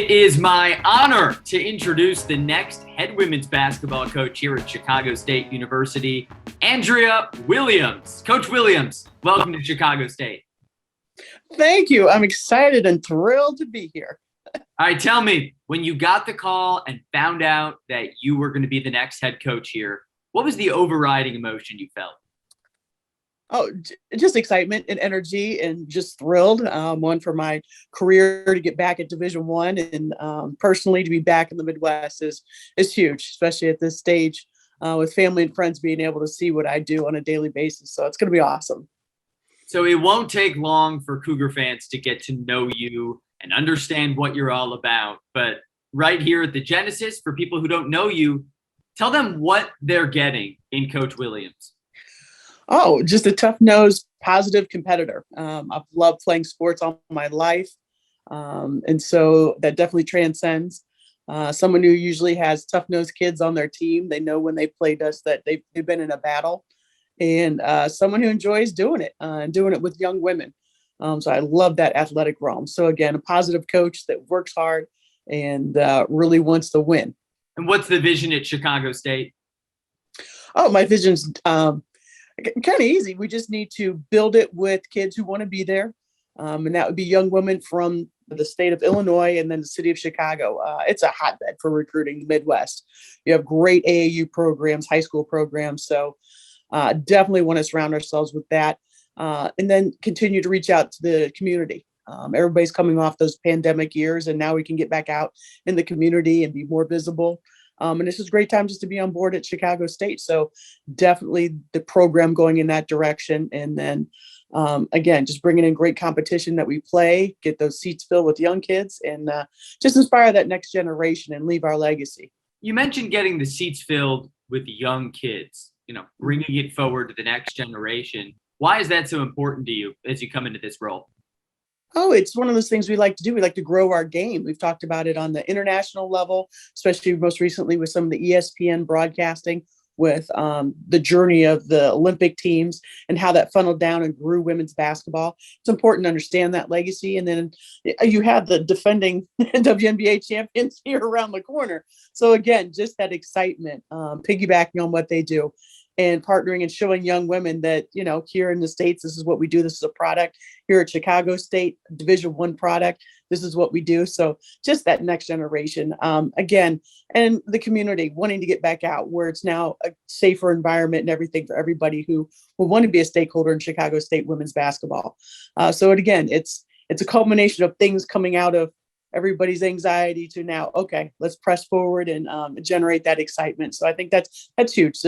It is my honor to introduce the next head women's basketball coach here at Chicago State University, Andrea Williams. Coach Williams, welcome to Chicago State. Thank you. I'm excited and thrilled to be here. All right, tell me, when you got the call and found out that you were going to be the next head coach here, what was the overriding emotion you felt? Oh, just excitement and energy and just thrilled. One, for my career to get back at Division I, and personally to be back in the Midwest is huge, especially at this stage with family and friends being able to see what I do on a daily basis. So it's going to be awesome. So it won't take long for Cougar fans to get to know you and understand what you're all about. But right here at the Genesis, for people who don't know you, tell them what they're getting in Coach Williams. Oh, just a tough-nosed, positive competitor. I've loved playing sports all my life. And so that definitely transcends. Someone who usually has tough-nosed kids on their team. They know when they played us that they've been in a battle. And someone who enjoys doing it and doing it with young women. So I love that athletic realm. So again, a positive coach that works hard and really wants to win. And what's the vision at Chicago State? Oh, my vision's kind of easy. We just need to build it with kids who want to be there. And that would be young women from the state of Illinois and then the city of Chicago. It's a hotbed for recruiting the Midwest. You have great AAU programs, high school programs. So definitely want to surround ourselves with that. And then continue to reach out to the community. Everybody's coming off those pandemic years, and now we can get back out in the community and be more visible. And this is a great time just to be on board at Chicago State. So definitely the program going in that direction. And then, again, just bringing in great competition that we play, get those seats filled with young kids, and just inspire that next generation and leave our legacy. You mentioned getting the seats filled with young kids, bringing it forward to the next generation. Why is that so important to you as you come into this role? Oh, it's one of those things we like to do. We like to grow our game. We've talked about it on the international level, especially most recently with some of the ESPN broadcasting with the journey of the Olympic teams and how that funneled down and grew women's basketball. It's important to understand that legacy. And then you have the defending WNBA champions here around the corner. So again, just that excitement, piggybacking on what they do. And partnering and showing young women that, here in the States, this is what we do. This is a product. Here at Chicago State, Division I product, this is what we do. So just that next generation, again, and the community wanting to get back out where it's now a safer environment and everything for everybody who will want to be a stakeholder in Chicago State women's basketball. So again, it's a culmination of things coming out of everybody's anxiety to now, okay, let's press forward and generate that excitement. So I think that's huge.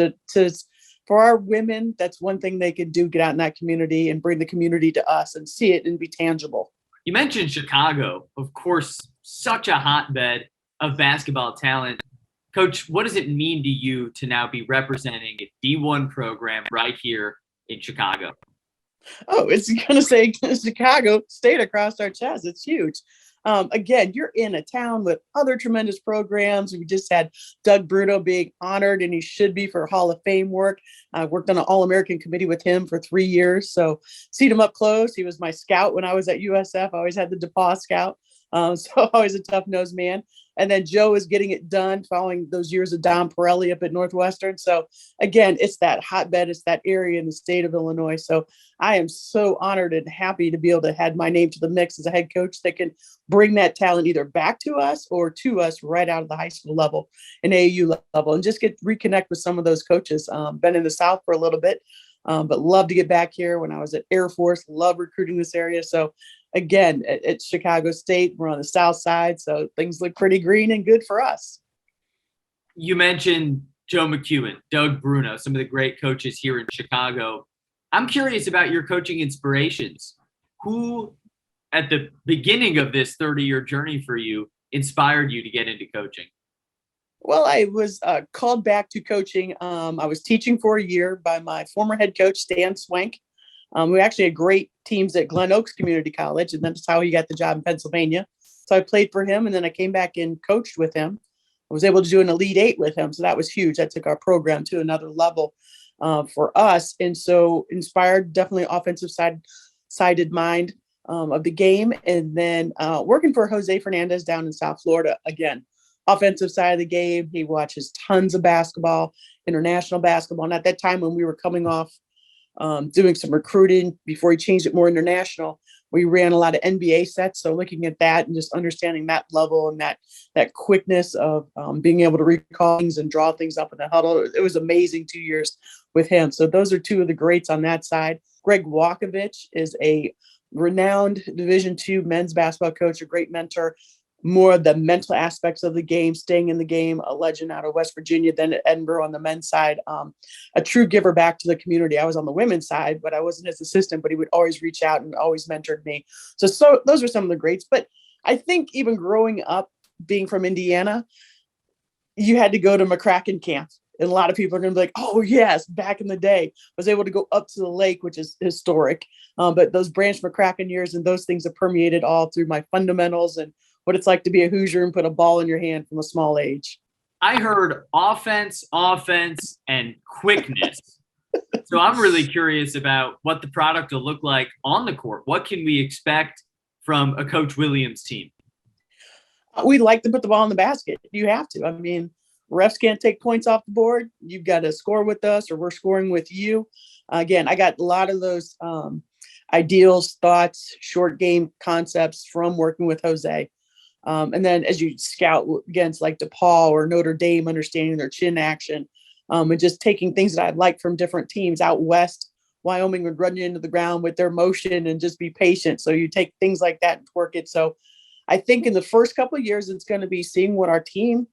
For our women, that's one thing they can do, get out in that community and bring the community to us and see it and be tangible. You mentioned Chicago, of course, such a hotbed of basketball talent. Coach, what does it mean to you to now be representing a D1 program right here in Chicago? Oh, it's going to say Chicago State across our chest. It's huge. Again, you're in a town with other tremendous programs. We just had Doug Bruno being honored, and he should be for Hall of Fame work. I worked on an All-American committee with him for 3 years. So see him up close. He was my scout when I was at USF. I always had the DePaul scout. So always a tough-nosed man. And then Joe is getting it done following those years of Don Pirelli up at Northwestern. So again, it's that hotbed, it's that area in the state of Illinois. So I am so honored and happy to be able to add my name to the mix as a head coach that can bring that talent either back to us or to us right out of the high school level and AAU level, and just reconnect with some of those coaches. Been in the South for a little bit, but love to get back here. When I was at Air Force, love recruiting this area. So again, at Chicago State, we're on the South side, so things look pretty green and good for us. You mentioned Joe McEwen, Doug Bruno, some of the great coaches here in Chicago. I'm curious about your coaching inspirations. Who, at the beginning of this 30-year journey for you, inspired you to get into coaching? Well, I was called back to coaching. I was teaching for a year by my former head coach, Stan Swank. We actually had great teams at Glen Oaks Community College, and that's how he got the job in Pennsylvania. So I played for him, and then I came back and coached with him. I was able to do an Elite Eight with him, so that was huge. That took our program to another level for us. And so inspired, definitely offensive sided mind. of the game. And then working for Jose Fernandez down in South Florida, again, offensive side of the game. He watches tons of basketball, international basketball. And at that time when we were coming off doing some recruiting before he changed it more international, we ran a lot of NBA sets. So looking at that and just understanding that level and that quickness of being able to recall things and draw things up in the huddle. It was amazing 2 years with him. So those are two of the greats on that side. Greg Walkovich is a renowned Division II men's basketball coach, a great mentor, more of the mental aspects of the game, staying in the game, a legend out of West Virginia, then at Edinburgh on the men's side, a true giver back to the community. I was on the women's side, but I wasn't his assistant, but he would always reach out and always mentored me. So those are some of the greats. But I think even growing up, being from Indiana, you had to go to McCracken camp. And a lot of people are going to be like, oh, yes, back in the day, I was able to go up to the lake, which is historic. But those Branch McCracken years and those things have permeated all through my fundamentals and what it's like to be a Hoosier and put a ball in your hand from a small age. I heard offense, and quickness. So I'm really curious about what the product will look like on the court. What can we expect from a Coach Williams team? We like to put the ball in the basket. You have to. I mean, refs can't take points off the board. You've got to score with us or we're scoring with you. Again, I got a lot of those ideals, thoughts, short game concepts from working with Jose. And then as you scout against like DePaul or Notre Dame, understanding their chin action, and just taking things that I'd like from different teams out west. Wyoming would run you into the ground with their motion and just be patient. So you take things like that and work it. So I think in the first couple of years, it's going to be seeing what our team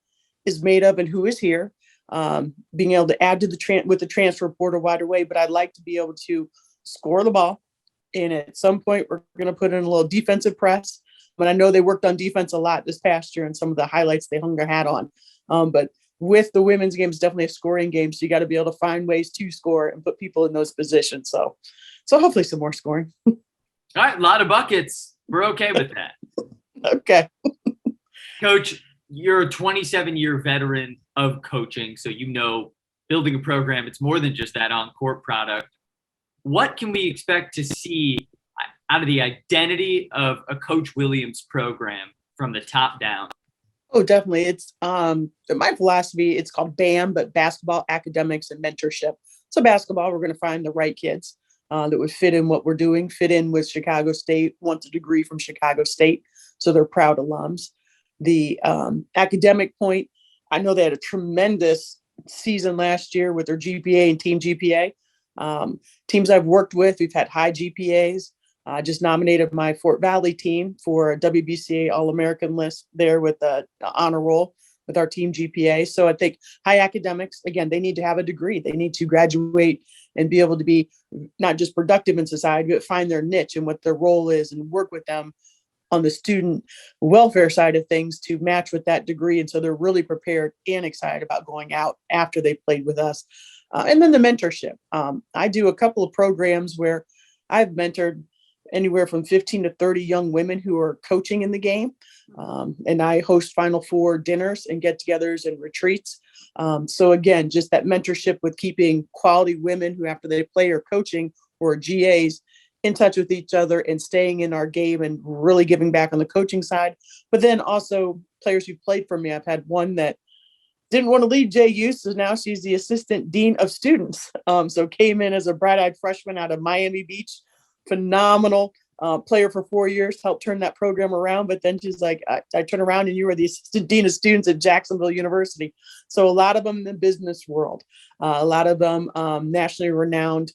is made of and who is here, being able to add to with the transfer portal right away. But I'd like to be able to score the ball. And at some point, we're going to put in a little defensive press. But I know they worked on defense a lot this past year and some of the highlights they hung their hat on. But with the women's game, it's definitely a scoring game. So you got to be able to find ways to score and put people in those positions. So hopefully some more scoring. All right, a lot of buckets. We're okay with that. Okay. Coach, you're a 27-year veteran of coaching. So you know building a program, it's more than just that on-court product. What can we expect to see out of the identity of a Coach Williams program from the top down? Oh, definitely. It's my philosophy, it's called BAM, but basketball, academics, and mentorship. So basketball, we're going to find the right kids that would fit in what we're doing, fit in with Chicago State, want a degree from Chicago State. So they're proud alums. The academic point, I know they had a tremendous season last year with their GPA and team GPA. Teams I've worked with, we've had high GPAs. I just nominated my Fort Valley team for a WBCA All-American list there with the honor roll with our team GPA. So I think high academics, again, they need to have a degree. They need to graduate and be able to be not just productive in society, but find their niche and what their role is and work with them on the student welfare side of things to match with that degree. And so they're really prepared and excited about going out after they played with us. And then the mentorship. I do a couple of programs where I've mentored anywhere from 15 to 30 young women who are coaching in the game. And I host Final Four dinners and get-togethers and retreats. So again, just that mentorship with keeping quality women who after they play or coaching or GAs in touch with each other and staying in our game and really giving back on the coaching side. But then also players who played for me. I've had one that didn't want to leave JU, so now she's the assistant dean of students. So came in as a bright-eyed freshman out of Miami Beach, phenomenal player for 4 years, helped turn that program around. But then she's like, I turn around and you were the assistant dean of students at Jacksonville University. So a lot of them in the business world, a lot of them nationally renowned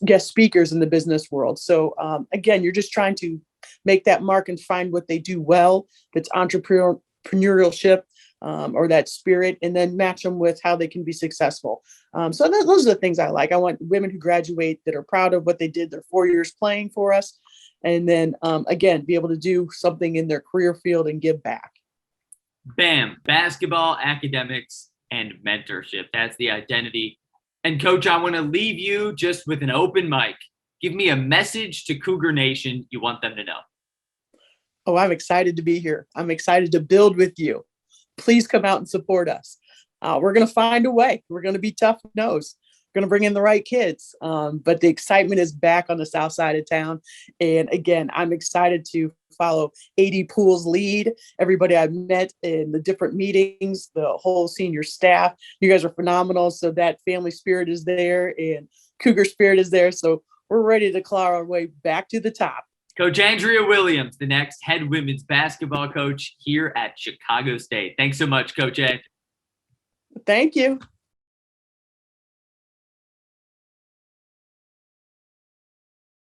guest speakers in the business world. So again, you're just trying to make that mark and find what they do well. If it's entrepreneurship or that spirit, and then match them with how they can be successful. So those are the things I like. I want women who graduate that are proud of what they did their 4 years playing for us. And then again, be able to do something in their career field and give back. BAM, basketball, academics, and mentorship. That's the identity. And Coach, I want to leave you just with an open mic. Give me a message to Cougar Nation you want them to know. Oh, I'm excited to be here. I'm excited to build with you. Please come out and support us. We're going to find a way. We're going to be tough nose. going to bring in the right kids. But the excitement is back on the south side of town. And again, I'm excited to follow AD Pool's lead. Everybody I've met in the different meetings, the whole senior staff, you guys are phenomenal. So that family spirit is there and Cougar spirit is there. So we're ready to claw our way back to the top. Coach Andrea Williams, the next head women's basketball coach here at Chicago State. Thanks so much, Coach A. Thank you.